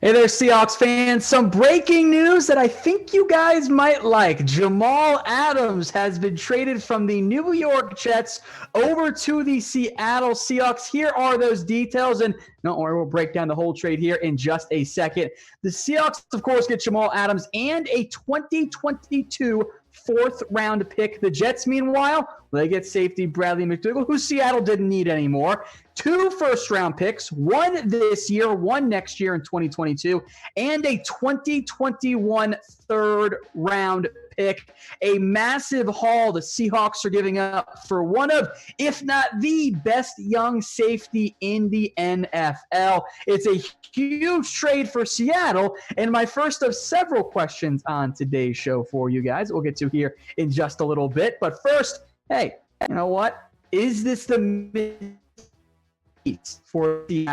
Hey there, Seahawks fans. Some breaking news that I think you guys might like. Jamal Adams has been traded from the New York Jets over to the Seattle Seahawks. Here are those details, and don't worry, we'll break down the whole trade here in just a second. The Seahawks, of course, get Jamal Adams and a 2022 fourth-round pick. The Jets, meanwhile, they get safety Bradley McDougald, who Seattle didn't need anymore. 2 first-round picks, one this year, one next year in 2022, and a 2021 third-round pick. A massive haul the Seahawks are giving up for one of, if not the best young safety in the NFL. It's a huge trade for Seattle, and my first of several questions on today's show for you guys we'll get to here in just a little bit. But first, hey, you know what? Is this the for the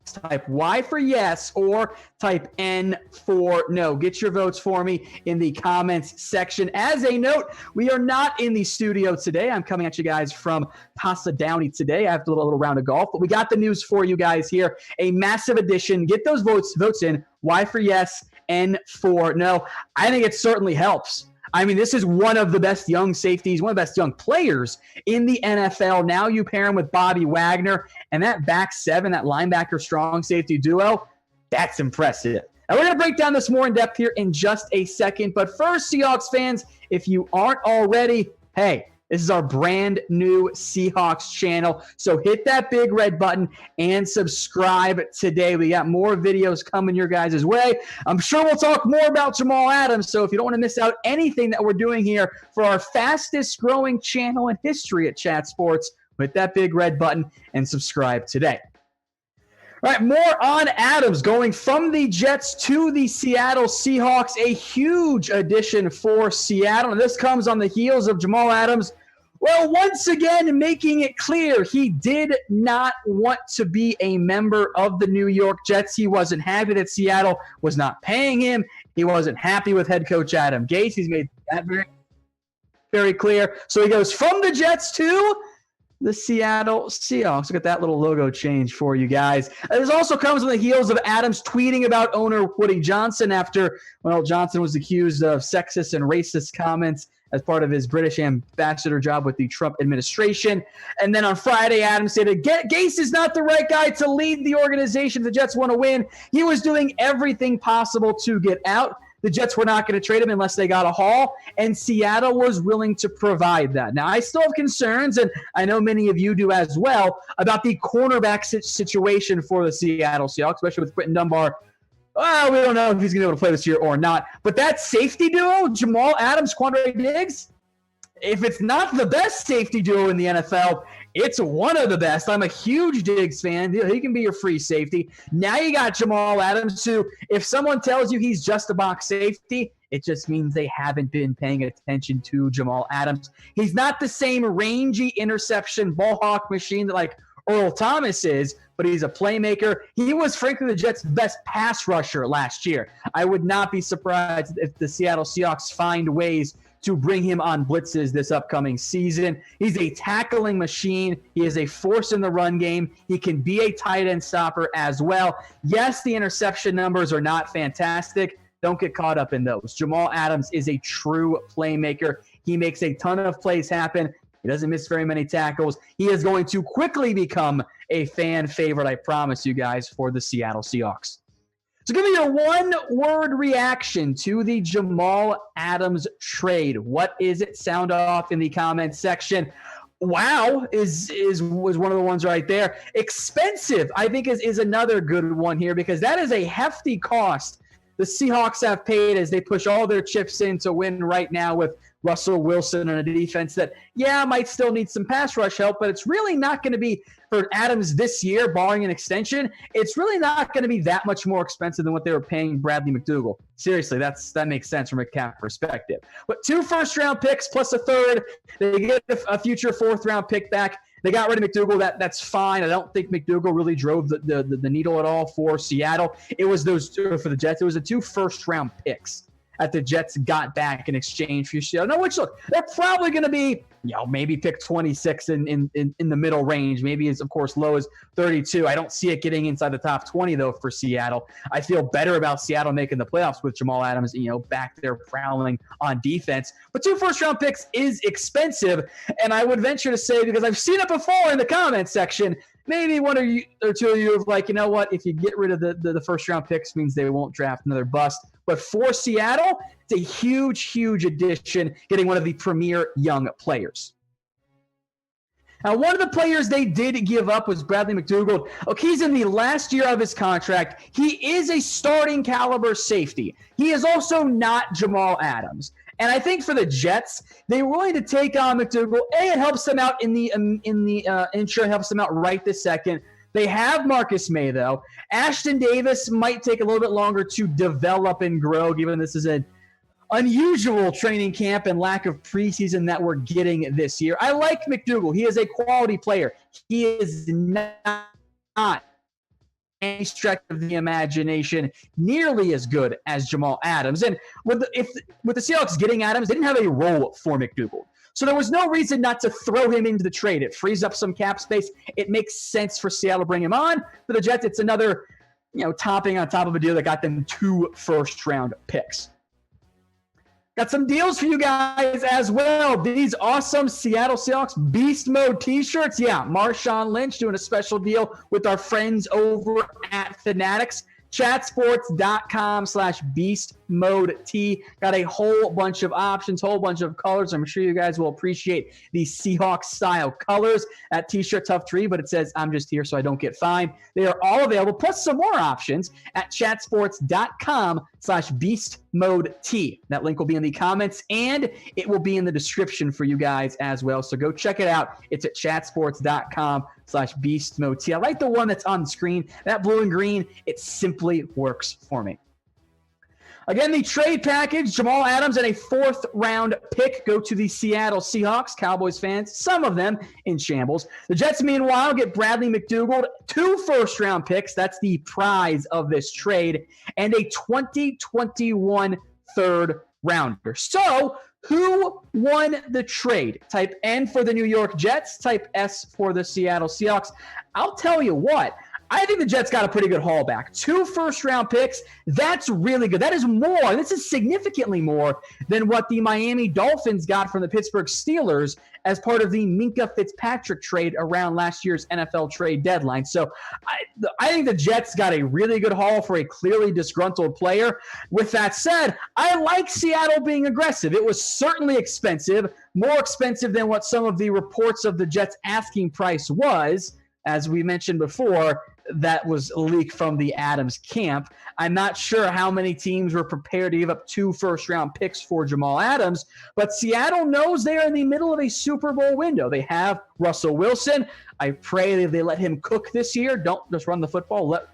type Y for yes or type N for no? Get your votes for me in the comments section. As a note, we are not in the studio today. I'm coming at you guys from Casa Downey today. I have a little round of golf, but we got the news for you guys here. A massive addition. Get those votes in. Y for yes, N for no. I think it certainly helps. I mean, this is one of the best young safeties, one of the best young players in the NFL. Now you pair him with Bobby Wagner, and that back seven, that linebacker strong safety duo, that's impressive. And we're going to break down this more in depth here in just a second. But first, Seahawks fans, if you aren't already, hey, this is our brand new Seahawks channel. So hit that big red button and subscribe today. We got more videos coming your guys' way. I'm sure we'll talk more about Jamal Adams. So if you don't want to miss out anything that we're doing here for our fastest growing channel in history at Chat Sports, hit that big red button and subscribe today. All right, more on Adams going from the Jets to the Seattle Seahawks, a huge addition for Seattle. And this comes on the heels of Jamal Adams, well, once again, making it clear he did not want to be a member of the New York Jets. He wasn't happy that Seattle was not paying him. He wasn't happy with head coach Adam Gase. He's made that very, very clear. So he goes from the Jets to the Seattle Seahawks. Look at that little logo change for you guys. This also comes on the heels of Adams tweeting about owner Woody Johnson after, well, Johnson was accused of sexist and racist comments as part of his British ambassador job with the Trump administration. And then on Friday, Adams said, Gase is not the right guy to lead the organization if the Jets want to win. He was doing everything possible to get out. The Jets were not going to trade him unless they got a haul, and Seattle was willing to provide that. Now, I still have concerns, and I know many of you do as well, about the cornerback situation for the Seattle Seahawks, especially with Quentin Dunbar. Well, we don't know if he's going to be able to play this year or not. But that safety duo, Jamal Adams, Quandre Diggs, if it's not the best safety duo in the NFL, it's one of the best. I'm a huge Diggs fan. He can be your free safety. Now you got Jamal Adams, who, if someone tells you he's just a box safety, it just means they haven't been paying attention to Jamal Adams. He's not the same rangy interception ball hawk machine that like Earl Thomas is, but he's a playmaker. He was, frankly, the Jets' best pass rusher last year. I would not be surprised if the Seattle Seahawks find ways to bring him on blitzes this upcoming season. He's a tackling machine. He is a force in the run game. He can be a tight end stopper as well. Yes, the interception numbers are not fantastic. Don't get caught up in those. Jamal Adams is a true playmaker. He makes a ton of plays happen. He doesn't miss very many tackles. He is going to quickly become a fan favorite, I promise you guys, for the Seattle Seahawks. So give me your one-word reaction to the Jamal Adams trade. What is it? Sound off in the comments section. Wow was one of the ones right there. Expensive, I think, is another good one here because that is a hefty cost the Seahawks have paid as they push all their chips in to win right now with Russell Wilson and a defense that, might still need some pass rush help, but it's really not going to be for Adams this year, barring an extension. It's really not going to be that much more expensive than what they were paying Bradley McDougald. Seriously, that makes sense from a cap perspective. But 2 first-round picks plus a third. They get a future fourth-round pick back. They got rid of McDougald. That's fine. I don't think McDougald really drove the needle at all for Seattle. It was those two for the Jets. It was the 2 first-round picks. that the Jets got back in exchange for Seattle. No, which, look, they're probably going to be, maybe pick 26 in the middle range. Maybe it's, of course, low as 32. I don't see it getting inside the top 20, though, for Seattle. I feel better about Seattle making the playoffs with Jamal Adams, back there prowling on defense. But 2 first-round picks is expensive, and I would venture to say, because I've seen it before in the comments section, maybe one or two of you are like, you know what, if you get rid of the first-round picks, means they won't draft another bust. But for Seattle, it's a huge, huge addition, getting one of the premier young players. Now, one of the players they did give up was Bradley McDougald. Look, he's in the last year of his contract. He is a starting caliber safety. He is also not Jamal Adams. And I think for the Jets, they were willing to take on McDougald. It helps them out in the intro, helps them out right this second. They have Marcus May, though. Ashton Davis might take a little bit longer to develop and grow, given this is an unusual training camp and lack of preseason that we're getting this year. I like McDougald. He is a quality player. He is not any stretch of the imagination nearly as good as Jamal Adams. And with the Seahawks getting Adams, they didn't have a role for McDougald. So there was no reason not to throw him into the trade. It frees up some cap space. It makes sense for Seattle to bring him on. For the Jets, it's another, topping on top of a deal that got them 2 first-round picks. Got some deals for you guys as well. These awesome Seattle Seahawks Beast Mode t-shirts. Yeah, Marshawn Lynch doing a special deal with our friends over at Fanatics. Chatsports.com/beastmodet. Got a whole bunch of options, whole bunch of colors. I'm sure you guys will appreciate the Seahawks style colors. That t-shirt, tough to read, but it says, I'm just here so I don't get fined. They are all available, plus some more options at chatsports.com/beastmodet. That link will be in the comments, and it will be in the description for you guys as well. So go check it out. It's at chatsports.com/beastmodet. I like the one that's on the screen. That blue and green, it simply works for me. Again, the trade package, Jamal Adams and a 4th-round pick go to the Seattle Seahawks. Cowboys fans, some of them in shambles. The Jets, meanwhile, get Bradley McDougald, 2 first-round picks. That's the prize of this trade. And a 2021 third-rounder. So, who won the trade? Type N for the New York Jets. Type S for the Seattle Seahawks. I'll tell you what. I think the Jets got a pretty good haul back. 2 first-round picks, that's really good. That is more, this is significantly more than what the Miami Dolphins got from the Pittsburgh Steelers as part of the Minkah Fitzpatrick trade around last year's NFL trade deadline. So I think the Jets got a really good haul for a clearly disgruntled player. With that said, I like Seattle being aggressive. It was certainly expensive, more expensive than what some of the reports of the Jets' asking price was. As we mentioned before, that was leaked from the Adams camp. I'm not sure how many teams were prepared to give up 2 first-round picks for Jamal Adams, but Seattle knows they are in the middle of a Super Bowl window. They have Russell Wilson. I pray that they let him cook this year. Don't just run the football. Let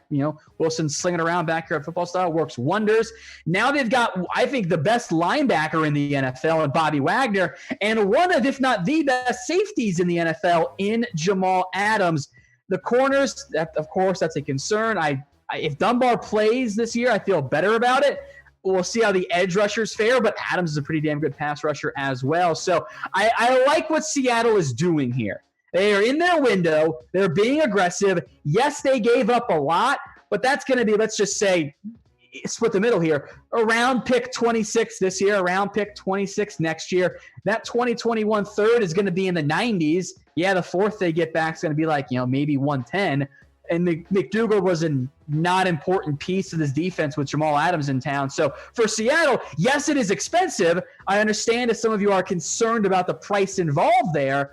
Wilson sling it around backyard football style. Works wonders. Now they've got, I think, the best linebacker in the NFL in Bobby Wagner, and one of, if not the best safeties in the NFL in Jamal Adams. The corners, of course, that's a concern. If Dunbar plays this year, I feel better about it. We'll see how the edge rushers fare, but Adams is a pretty damn good pass rusher as well. So I like what Seattle is doing here. They are in their window. They're being aggressive. Yes, they gave up a lot, but that's going to be, let's just say, split the middle here. Around pick 26 this year, around pick 26 next year. That 2021 third is going to be in the 90s. Yeah, the 4th they get back is going to be like, maybe 110. And McDougald was a not important piece of this defense with Jamal Adams in town. So for Seattle, yes, it is expensive. I understand if some of you are concerned about the price involved there,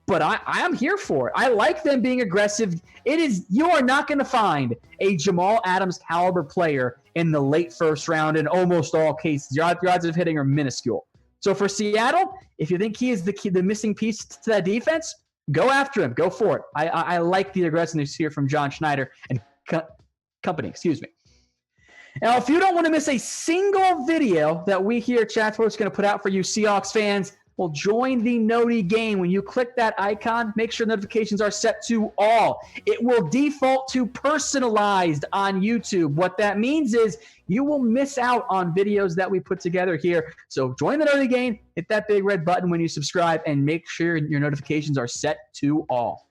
but I am here for it. I like them being aggressive. You are not going to find a Jamal Adams caliber player in the late first round in almost all cases. Your odds of hitting are minuscule. So for Seattle, if you think he is the missing piece to that defense, go after him. Go for it. I like the aggressiveness here from John Schneider and company. Now, if you don't want to miss a single video that we here at Chat Sports are going to put out for you Seahawks fans, Well, join the Noti Gang. When you click that icon, make sure notifications are set to all. It will default to personalized on YouTube. What that means is you will miss out on videos that we put together here. So join the Noti Gang, hit that big red button when you subscribe, and make sure your notifications are set to all.